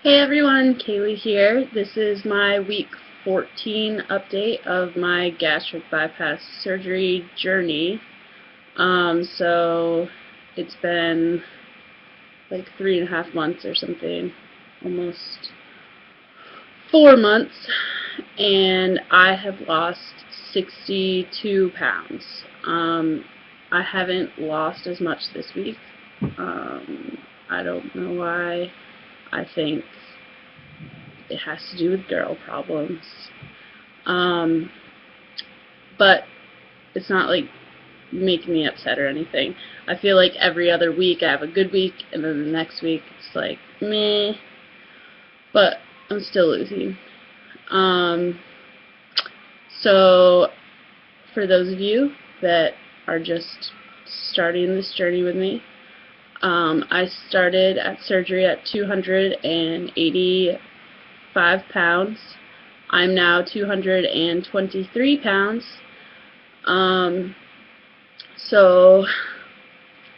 Hey everyone, Kaleigh here. This is my week 14 update of my gastric bypass surgery journey. So it's been like 3.5 months or something, almost 4 months, and I have lost 62 pounds. I haven't lost as much this week. I don't know why. I think it has to do with girl problems. But it's not like making me upset or anything. I feel like every other week I have a good week, and then the next week it's like meh. But I'm still losing. So for those of you that are just starting this journey with me, I started at surgery at 285 pounds. I'm now 223 pounds. So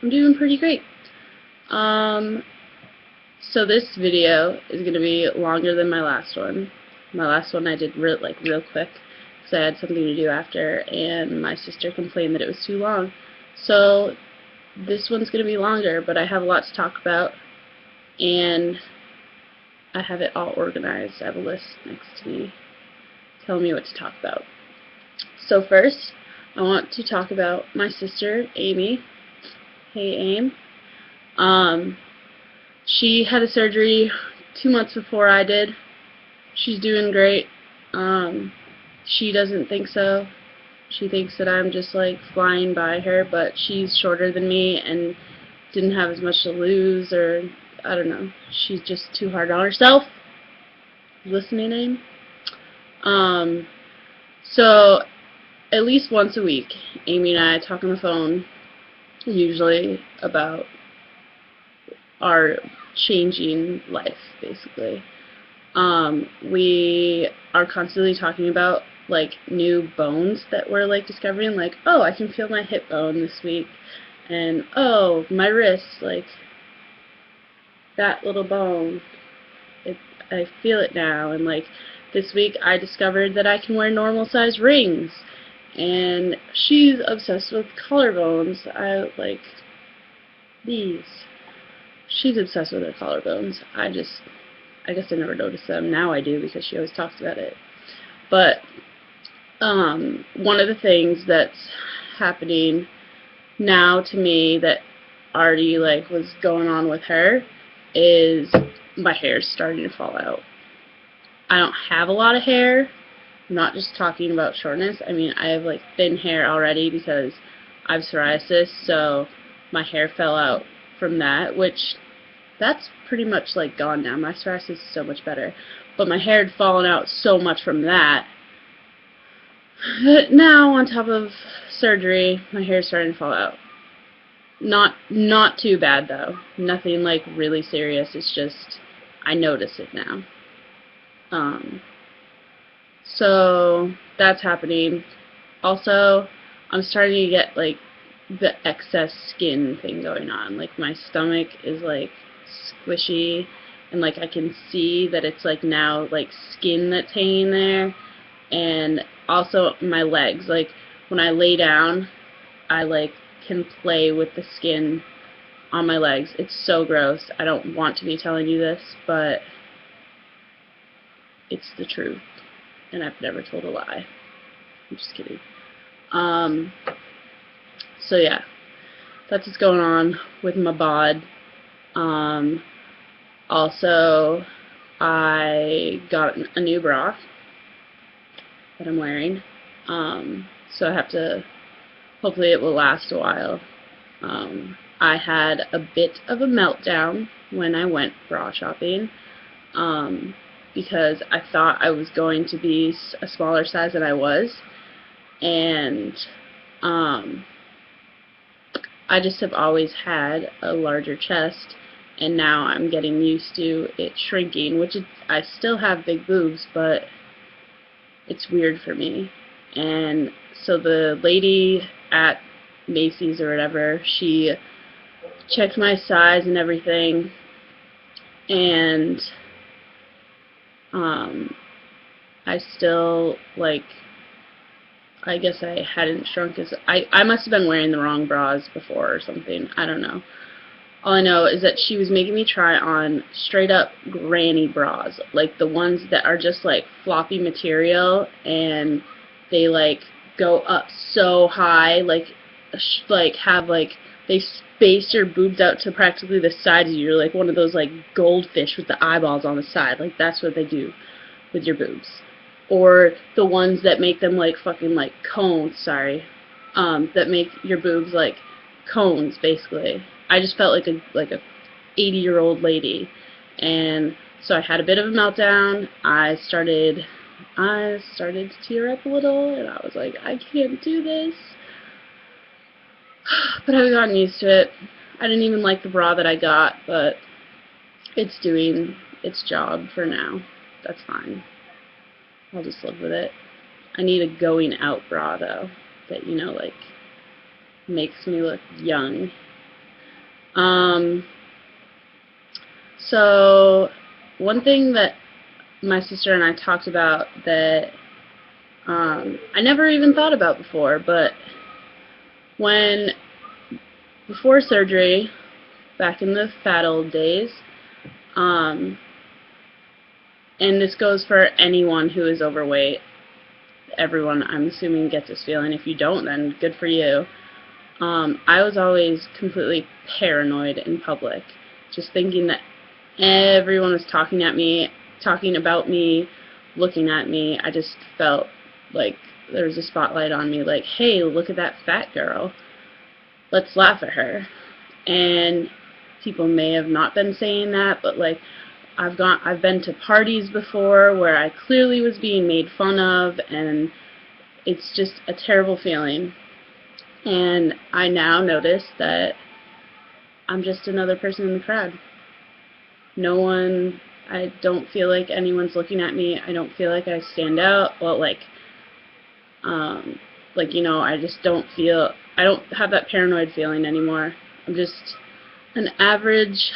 I'm doing pretty great. So this video is going to be longer than my last one. My last one I did real quick because I had something to do after, and my sister complained that it was too long. So this one's going to be longer, but I have a lot to talk about, and I have it all organized. I have a list next to me telling me what to talk about. So first, I want to talk about my sister, Amy. Hey, Aim. She had a surgery 2 months before I did. She's doing great. She doesn't think so. She thinks that I'm just like flying by her, but she's shorter than me and didn't have as much to lose, or I don't know. She's just too hard on herself. Listening, Aim? So at least once a week, Amy and I talk on the phone, usually about our changing life, basically. We are constantly talking about like new bones that we're like discovering, like, oh, I can feel my hip bone this week, and oh, my wrist, like that little bone, I feel it now, and like this week I discovered that I can wear normal size rings, and she's obsessed with collarbones. I like these. She's obsessed with her collarbones. I guess I never noticed them. Now I do because she always talks about it. But one of the things that's happening now to me that already like was going on with her is my hair's starting to fall out. I don't have a lot of hair. I'm not just talking about shortness. I mean, I have like thin hair already because I have psoriasis, so my hair fell out from that, which that's pretty much like gone now. My psoriasis is so much better. But my hair had fallen out so much from that. Now, on top of surgery, my hair's starting to fall out. Not too bad though. Nothing like really serious. It's just I notice it now. So that's happening. Also, I'm starting to get like the excess skin thing going on. Like my stomach is like squishy, and like I can see that it's like now like skin that's hanging there, and also my legs, like when I lay down I like can play with the skin on my legs. It's so gross. I don't want to be telling you this, but it's the truth, and I've never told a lie. I'm just kidding. So yeah, that's what's going on with my bod. Also, I got a new bra that I'm wearing, so I have to, hopefully it will last a while. I had a bit of a meltdown when I went bra shopping, because I thought I was going to be a smaller size than I was, and I just have always had a larger chest, and now I'm getting used to it shrinking, which I still have big boobs, but it's weird for me. And so the lady at Macy's or whatever, she checked my size and everything, and Um, I still, like, I guess I hadn't shrunk as, I must have been wearing the wrong bras before or something. I don't know. All I know is that she was making me try on straight up granny bras, like the ones that are just like floppy material and they like go up so high, like have like they space your boobs out to practically the sides of you. You're like one of those like goldfish with the eyeballs on the side. Like that's what they do with your boobs. Or the ones that make them like fucking like cones, sorry. That make your boobs like cones basically. I just felt like a 80-year-old lady. And so I had a bit of a meltdown. I started to tear up a little and I was like, I can't do this. But I've gotten used to it. I didn't even like the bra that I got, but it's doing its job for now. That's fine. I'll just live with it. I need a going out bra though, that, you know, like makes me look young. So one thing that my sister and I talked about that I never even thought about before, but before surgery, back in the fat old days, and this goes for anyone who is overweight, everyone, I'm assuming, gets this feeling. If you don't, then good for you. I was always completely paranoid in public, just thinking that everyone was talking about me, looking at me. I just felt like there was a spotlight on me, like, hey, look at that fat girl. Let's laugh at her. And people may have not been saying that, but like I've been to parties before where I clearly was being made fun of, and it's just a terrible feeling. And I now notice that I'm just another person in the crowd. I don't feel like anyone's looking at me. I don't feel like I stand out. Well, you know, I don't have that paranoid feeling anymore. I'm just an average,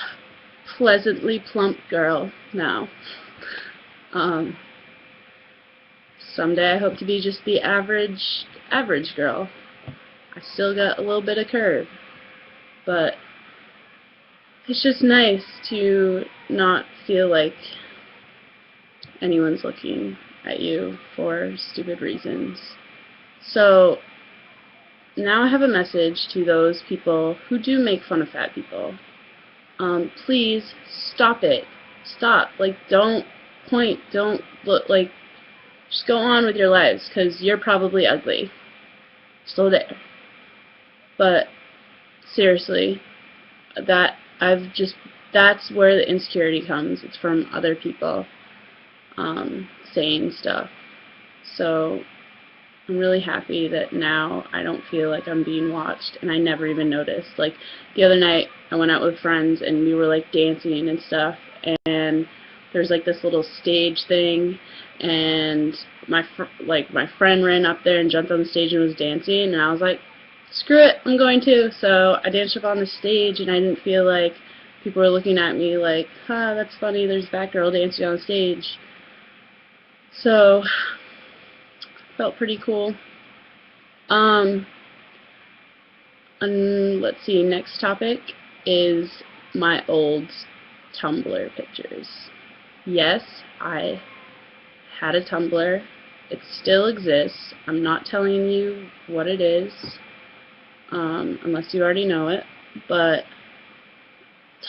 pleasantly plump girl now. Someday I hope to be just the average girl. I still got a little bit of curve, but it's just nice to not feel like anyone's looking at you for stupid reasons. So now I have a message to those people who do make fun of fat people. Please stop it. Stop. Like, don't point. Don't look. Like, just go on with your lives, because you're probably ugly. Still there. But seriously, that's where the insecurity comes. It's from other people saying stuff. So I'm really happy that now I don't feel like I'm being watched, and I never even noticed. Like, the other night I went out with friends and we were like dancing and stuff, and there's like this little stage thing, and my friend ran up there and jumped on the stage and was dancing, and I was like, screw it, I'm going to. So I danced up on the stage, and I didn't feel like people were looking at me like, that's funny, there's that girl dancing on stage. So felt pretty cool. And let's see, next topic is my old Tumblr pictures. Yes, I had a Tumblr. It still exists. I'm not telling you what it is, unless you already know it, but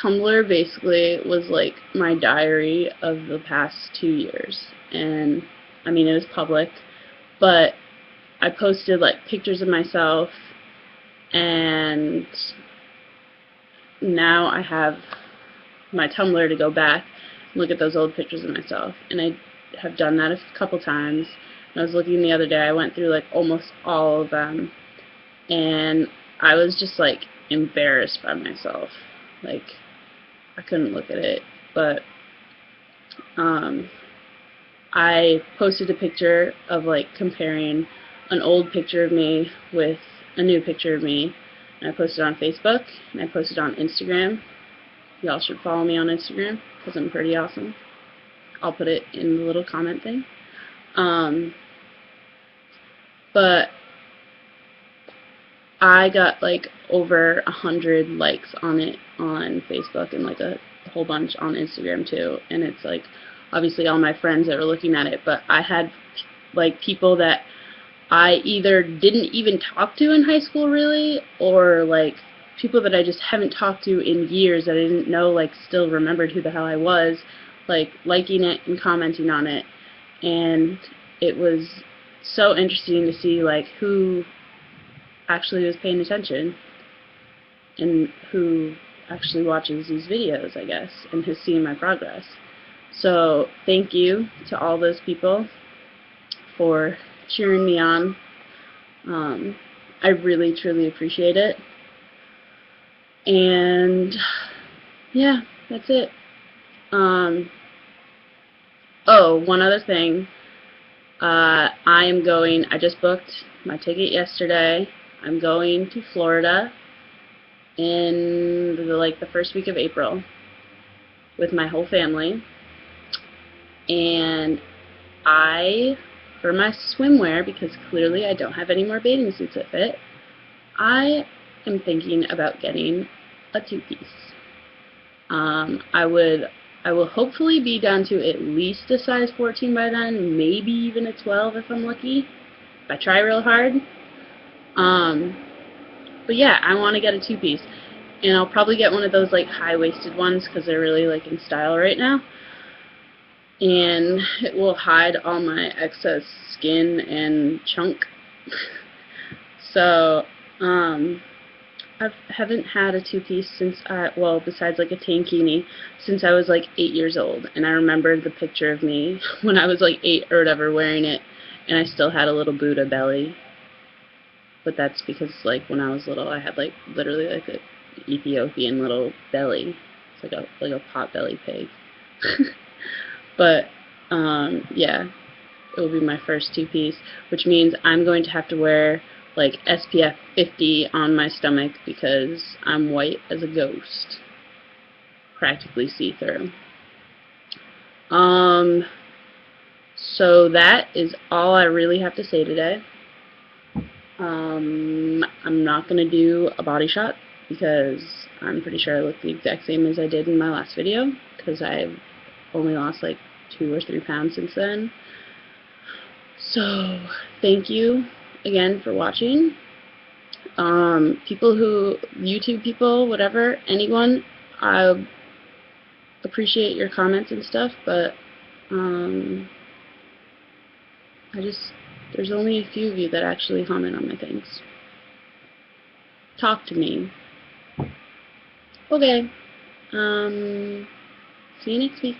Tumblr basically was like my diary of the past 2 years. And I mean, it was public, but I posted like pictures of myself, and now I have my Tumblr to go back and look at those old pictures of myself. And I have done that a couple times. And I was looking the other day, I went through like almost all of them, and I was just like embarrassed by myself. Like, I couldn't look at it. But I posted a picture of like comparing an old picture of me with a new picture of me, and I posted on Facebook, and I posted on Instagram. Y'all should follow me on Instagram, because I'm pretty awesome. I'll put it in the little comment thing. But I got like over 100 likes on it on Facebook and like a whole bunch on Instagram too. And it's like obviously all my friends that were looking at it, but I had like people that I either didn't even talk to in high school really, or like people that I just haven't talked to in years that I didn't know like still remembered who the hell I was, like liking it and commenting on it. And it was so interesting to see like who actually was paying attention and who actually watches these videos, I guess, and has seen my progress. So thank you to all those people for cheering me on. I really, truly appreciate it. And yeah, that's it. Oh, one other thing. I just booked my ticket yesterday. I'm going to Florida in the first week of April with my whole family. And for my swimwear, because clearly I don't have any more bathing suits that fit, I am thinking about getting a two-piece. I will hopefully be down to at least a size 14 by then, maybe even a 12 if I'm lucky, if I try real hard. But yeah, I want to get a two-piece, and I'll probably get one of those like high-waisted ones because they're really like in style right now, and it will hide all my excess skin and chunk. So I haven't had a two-piece since besides like a tankini, since I was like 8 years old, and I remember the picture of me when I was like 8 or whatever wearing it, and I still had a little Buddha belly. But that's because like when I was little, I had like literally like an Ethiopian little belly. It's like a pot belly pig. But yeah, it will be my first two-piece, which means I'm going to have to wear like SPF 50 on my stomach because I'm white as a ghost, practically see-through. So that is all I really have to say today. I'm not going to do a body shot because I'm pretty sure I look the exact same as I did in my last video, because I've only lost like 2 or 3 pounds since then. So thank you again for watching. YouTube people, whatever, anyone, I appreciate your comments and stuff, but there's only a few of you that actually comment on my things. Talk to me. Okay. See you next week.